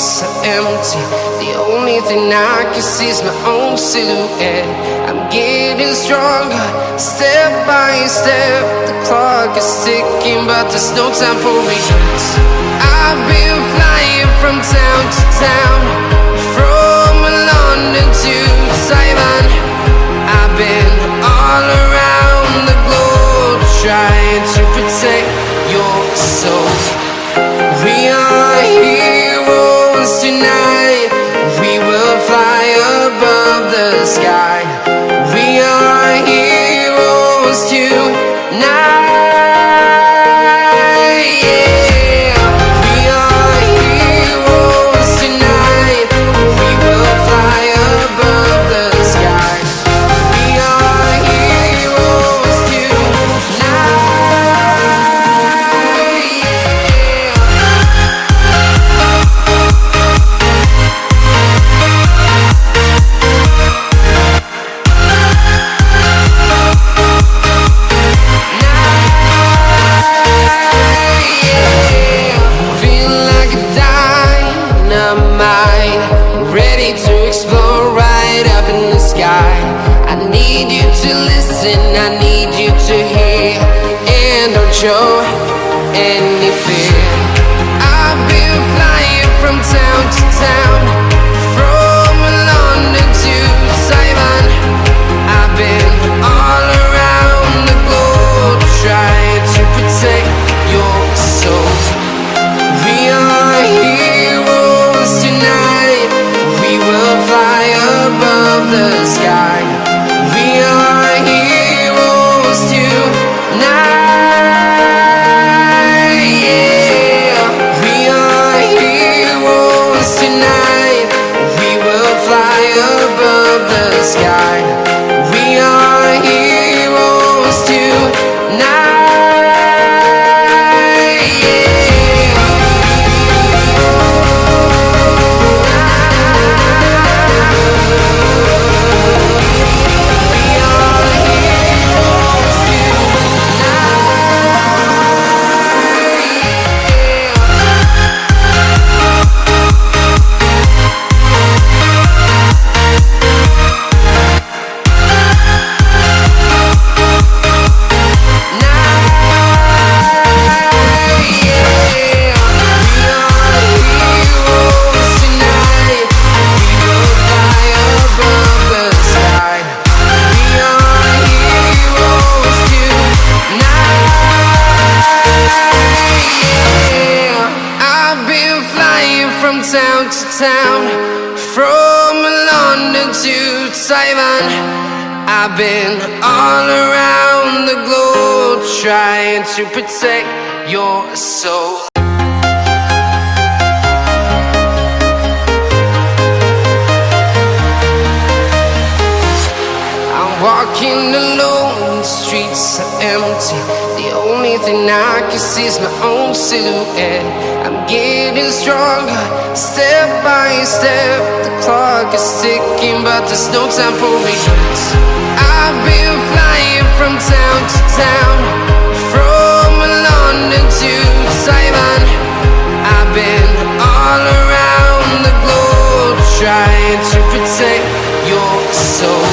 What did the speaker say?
streets are empty. The only thing I can see is my own silhouette. I'm getting stronger, step by step. The clock is ticking, but there's no time for regrets. I've been flying from town to town, from London to Taiwan. I've been all around the globe, trying to protect your soul. We are heroes tonight. We will fly above the sky. We are heroes tonight. Yeah. We are heroes tonight. We will fly above the sky. We are heroes tonight. I need you to hear, and don't show any fear. I've been flying from town to town, from London to Taiwan. I've been all around the globe, trying to protect your soul. We are heroes tonight. We will fly above the sky. We are heroes tonight. Yeah. We are heroes tonight. We will fly above the sky. We are heroes tonight. Town to town, from London to Taiwan. I've been all around the globe, trying to protect your soul. I'm walking alone, the streets are empty. The only thing I can see is my own silhouette. I'm getting stronger, step by step. The clock is ticking, but there's no time for regrets. I've been flying from town to town, from London to Taiwan. I've been all around the globe, trying to protect your soul.